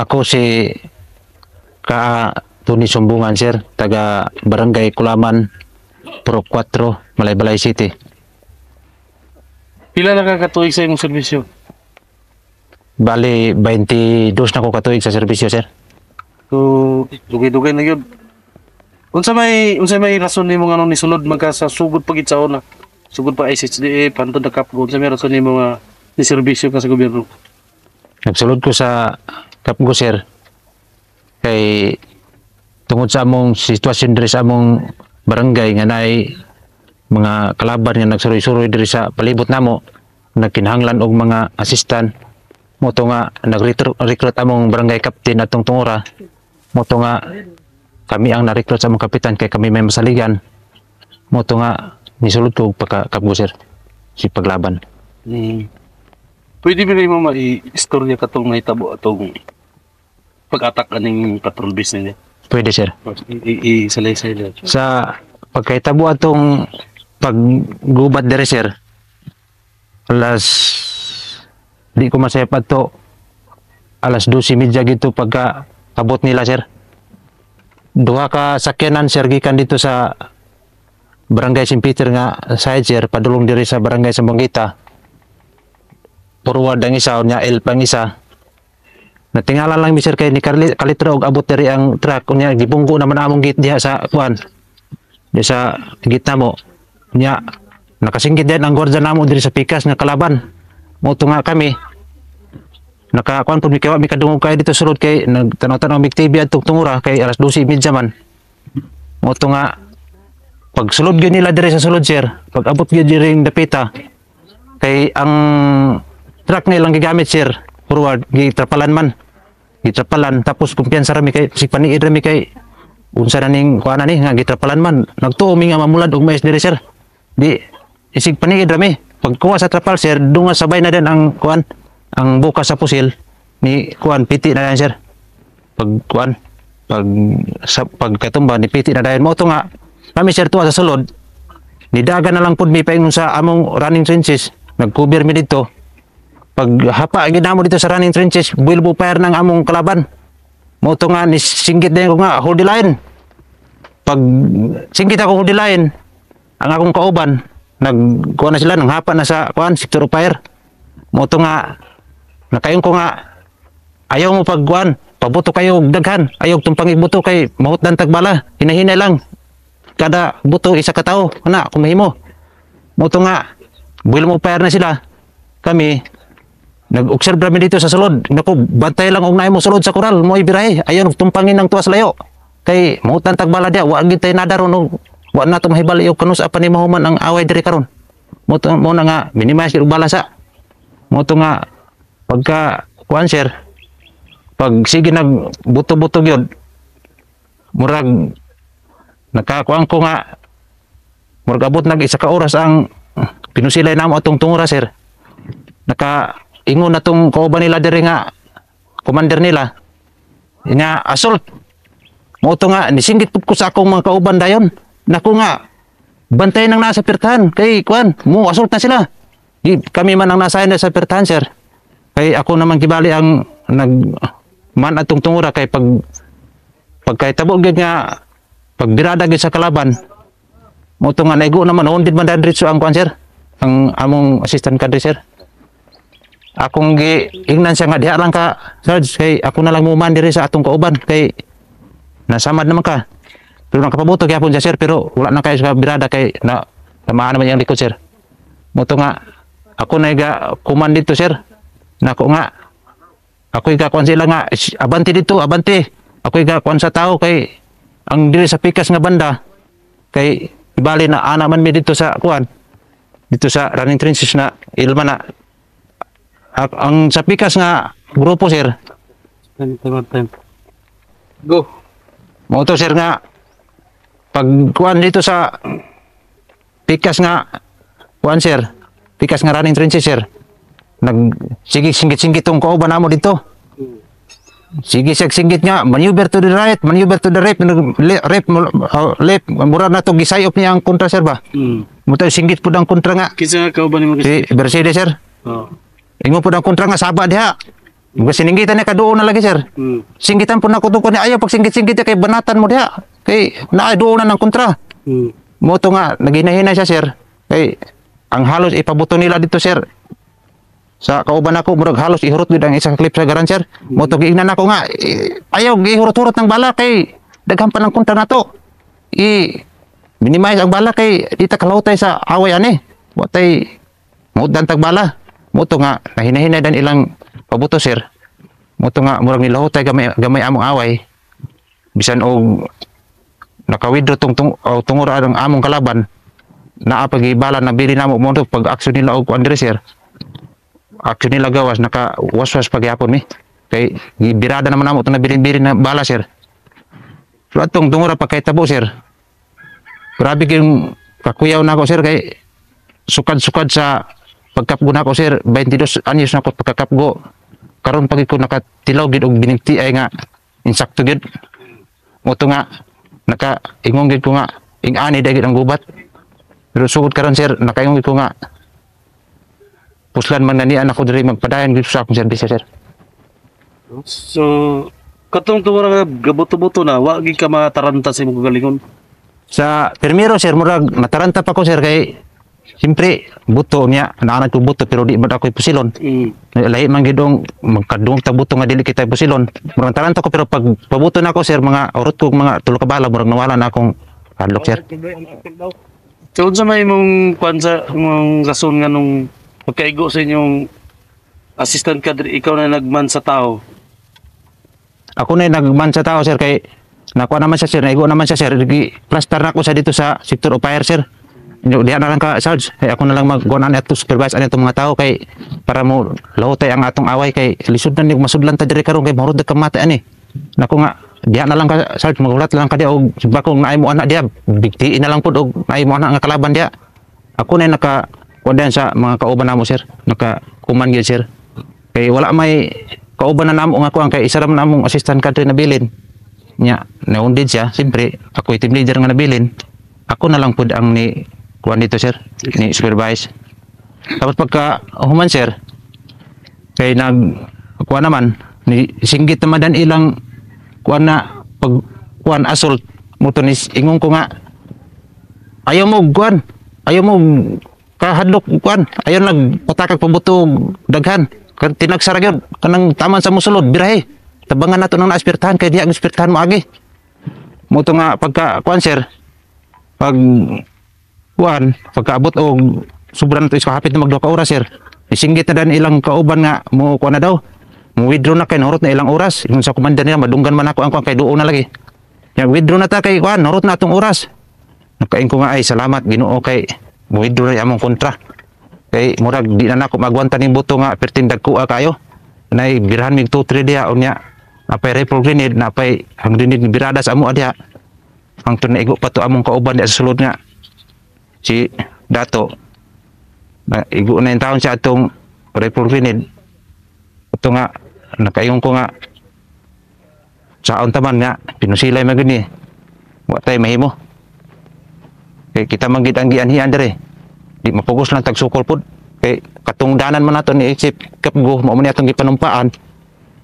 Ako si Tony Sumbungan, sir, taga Barangay Kulaman, Pro 4, Malaybalay City. Pila na kakatuig sa imong serbisyo? Bali, 22 na ko katuig sa serbisyo, sir. So, dugay-dugay na yun. Unsa may rason nimo nga ni sulod magka sa sugod pagit sa una. Sugod pa SHDA pantod na kapgo. Unsa may rason nimo nga ni serbisyo ka sa gobyerno? Nagsulod ko sa Kapgo, sir. Kay tungod sa among sitwasyon diri sa among barangay nga naay mga kalaban nga nagsuroy-suroy diri sa palibot namo, nagkinahanglan og mga assistant. Moto nga nag-recruit among barangay captain atong tungura. Moto nga kami ang na-recruit sa among kapitan kay kami may masaligan. Moto nga nisulod ko pagka-Kapgo, sir, si paglaban. Pwede ba mo mai-istorya katong nahitabo atong pag-atak aning patrol base ninyo? Pwede, sir. I-salaysay lang. Sa pagkaitabo atong paggubat dere, sir, di ko masayap ato, alas 12:30 gito pagka abot nila, sir. Duha ka sakyanan, sir, gikan dito sa Barangay St. Peter nga side, sir, padulong diri sa Barangay Sambuangita. Forward ang isa, unya L pang isa. Natingala lang mi, sir, kay ni kalitra og abot diri ang truck, unya gibunggo naman among gate diha sa kuan. Di sa gitna mo. Unya nakasinggit din ang gwardiya namo diri sa pikas nga kalaban. Moto nga kami nakakuan pud mi kay mi kadungog kay dito sulod kay nagtanaw-tanaw mig TV atong tungura kay alas 12:30 man. Moto nga pag sulod gyud nila diri sa sulod, sir, pag abot gyud diri ang dapita kay ang truck nilang gigamit, sir, forward gitrapalan tapos kumpiyansa rami kay si paniid rami kay unsa na ning kuan ni nga gitrapalan man nagtuo mi nga mamulad og mais diri, sir. Di isig paniid rami pag kuha sa trapal, sir, dunga sabay na din ang kuan ang bukas sa pusil ni kuan piti na yan, sir. Pag katumba ni piti na dayon mo to nga kami, sir, tuwa sa sulod nidagan na lang pud mi paingon sa among running trenches, nagcover mi dito. Pag hapa gid namo dito sa running trenches, buil fire nang among kalaban. Mo to nga ni singgit din ko nga hold the line. Pag singgit ako hold the line, ang akong kauban nagkuha na sila nang hapa na sa kuan sector of fire. Mo to nga nakayon ko nga ayaw mo pagkuan, pabuto kayo daghan, ayaw tumpang ibuto kay mahut dan tagbala, hinahinay lang. Kada buto isa ka tawo, ana kumahimo. Mo to nga buil fire na sila. Kami nag-observe kami dito sa sulod. Naku, bantay lang og naay mo sulod sa koral, mo ibirahe. Ayaw tumpangin ng tuwas layo. Kay mahut dan tagbala dia, wa gid tay nadaron, wa na to mahibal og kanus apa ni mahuman ang away diri karon. Mo na nga minimize og balasa. Mo to nga pagka kuan, sir, pag sige nagbuto-buto gyud murag nakakuan ko nga murag abot isa ka oras ang pinusilay namo atong tungura, sir. Ingon na tong kauban nila diri nga commander nila nga assault. Mo to nga nisinggit pud ko sa akong mga kauban dayon. Naku nga bantay nang nasa pirtahan kay kuan mo assault na sila. Kami man ang nasa sa pirtahan, sir. Kay ako naman gibali ang man atong tungura kay pagkaitabo gyud nga pagbirada gyud sa kalaban. Mo to nga naigo naman hundred man diretso ang kuan, sir, ang among assistant kadre, sir. Akong giingnan siya nga diha lang ka, Sarge, kay ako na lang muman diri sa atong kauban kay nasamad naman ka. Pero nakapabuto gyapon siya, sir, pero wala na kayo sa birada kay tamaan naman yung likod, sir. Mo to nga ako na iga kuman dito, sir. Nako nga ako iga kuan sila nga abante dito, abante. Ako iga kuan sa tao kay ang diri sa pikas nga banda kay ibali na ana man mi dito sa kuan dito sa running trenches na ilma na ang sa pikas nga grupo, sir. Time. Go. Mo to, sir, nga pag kuan dito sa pikas nga kuan, sir, pikas nga running trenches, sir, singgit-singgit tong kauban namo dito. Sige singgit nga maneuver to the right, maneuver to the left, left mura na to gisayop niya ang kontra, sir, ba. Mo to singgit pud ang kontra nga Kinsa nga kauban nimo si Mercedes, sir. Oh. Ingon pud ang kontra nga saba diha. Mga sininggitan niya kadoon na lagi sir. Singgitan po na ko tungkol niya ayaw pag singgit-singgit niya kay banatan mo diha. Kay naa doon na ng kontra. Mo to nga naghinay-hinay siya sir. Kay ang halos ipabuto nila dito sir. Sa kauban ako murag halos ihurot gid ang isang clip sa garan sir. Mo to giingnan ako nga ayaw gihurot-hurot ng bala kay daghan pa ng kontra nato. Minimize ang bala kay di ta kalawtay sa away ani. Watay mudan tag bala. Mo to nga nahinahinay dan ilang pabuto sir. Mo to nga murag nilahutay gamay among away. Bisan og nakawidro tungura ang among kalaban naa pagibala na bili namo mo to pag action nila og kuan diri sir. Action nila gawas naka waswas pagyapon mi. Kay gibirada naman namo to na bilin-bilin na bala sir. So atong tungura pagkahitabo sir. Grabe kayong kakuyaw na ako sir kay sukad-sukad sa pagkapgo na ako sir 22 anyos na ako pagkakapgo karon pag ko nakatilaw gid og binigti ay nga insakto gid mo to nga nakaingong gid ko nga ing-ani dagit ang gubat pero sugod karon sir nakaingong gid ko nga puslan man nanian ako diri magpadayon gid sa akong serbisyo sir. So katong tumura nga gabuto-buto na wa gid ka mataranta sa imong kagalingon. Sa primero sir murag nataranta pa ko sir kay siyempre buto niya naanad ko buto pero di man ako pusilon. Lahi man gidong magkadung ta buto nga dili kita pusilon. Murag taranta ko pero pag pabuto na ako sir mga urot ko mga tulo ka bala murag nawala na akong hadlok sir. So unsa may imong kwan sa imong rason nga nung pagkaigo sa inyong assistant cadre ikaw na nagman sa tao? Ako na nagman sa tao sir kay nakuha naman siya sir, naigo naman siya sir. Plaster na ako sa dito sa sector of fire sir. Diyan na lang ka Sarge. Kay ako na lang magkuhanan at supervise ano itong mga tao kay para mo lahutay ang atong away kay lisod na ni masudlan ta diri karon kay mahurot ka mata ani. Nako nga diyan na lang ka Sarge magulat lang ka dia og bakong naay mo anak dia bigtiin na lang pud og naay mo anak nga kalaban dia. Ako na naka kuan sa mga kauban namo sir. Naka kuman gyud sir. Kay wala may kauban na namo nga kuan kay isa ra man namong assistant kadre na bilin. Nya naundid siya siyempre ako team leader nga nabilin ako na lang pud ang ni kuan dito sir ni supervise tapos pagka human sir kay nag kuan naman ni singgit naman dan ilang kuan na pag kuan assault mo to ni ingon ko nga ayaw mo kuan ayaw mo kahadlok kuan ayaw nagpatakag pabuto daghan tinagsara gyud kanang taman sa musulod birahe tabangan nato nang aspirtahan kay diya ang aspirtahan mo agi. Mo to nga pagka kuan sir. Pag kuan pagkaabot og sobra na to is kahapit na mag 2 ka oras sir. Isinggit na dan ilang kauban nga mo kuan na daw. Mo withdraw na kay norot na ilang oras. Ingon sa komanda nila madunggan man ako ang kuan kay duo na lagi. Yang withdraw na ta kay kuan norot na atong oras. Nakain ko nga ay salamat Ginoo kay mo withdraw na among kontra. Kay murag di na nako magwanta ning buto nga pertindag kuha kayo. Nay birahan mig 2-3 dia unya apay rifle grenade na apay ang grenade birada sa amo adya ang tunaigo pa to among kauban di sa sulod nga si Dato na igo na yung taon siya atong rifle grenade ito nga nakaingon ko nga saon taman nga pinusilay man gani wa tay mahimo kay kita manggid ang gianhian dire di mapugos lang tag sukol pud kay katungdanan man nato ni isip kapgo mao man atong gipanumpaan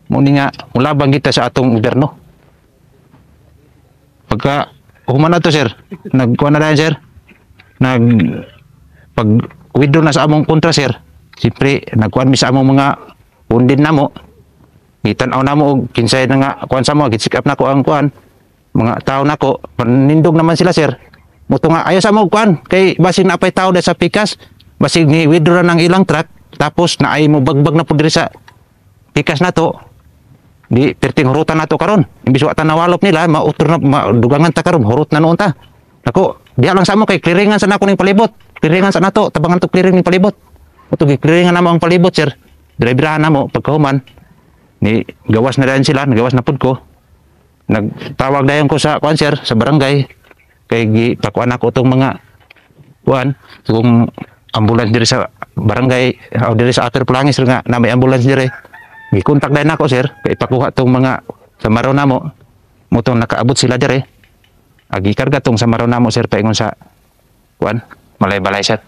mo ni nga mulabang kita sa atong gobyerno. Pagka human na to sir, nagkuha na dahil sir, pag withdraw na sa among kontra sir, siyempre nagkuhan mi sa among mga undin namo, gitanaw namo og kinsay na nga kuhan sa mo, gitsikap na ko ang kuhan, mga tao na ko, panindog naman sila sir, muto nga ayaw sa mo kuhan, kay basig na apay tao dahil sa pikas, basig ni withdraw ng ilang truck, tapos na ay mo bagbag na po diri sa pikas na to, di perting hurutan nato karon imbis wa ta nawalop nila mautor na dugangan ta karon hurot na noon ta nako diha lang sa mo kay clearingan sa nako ning palibot clearingan sa nato tabangan to clearing ning palibot uto gi clearingan namo ang palibot sir dire-birahan namo pagkahuman ni gawas na dayon sila gawas na pud ko nagtawag dayon ko sa kuan sir sa barangay kay gipakuan ako tong mga kuan kung ambulance diri sa barangay o diri sa Upper Plangis nga na may ambulance diri gikontak dayon nako sir kay ipakuha tong mga samaro namo mo tong nakaabot sila dire agi karga tong samaro namo sir paingon sa kuan balay-balay sir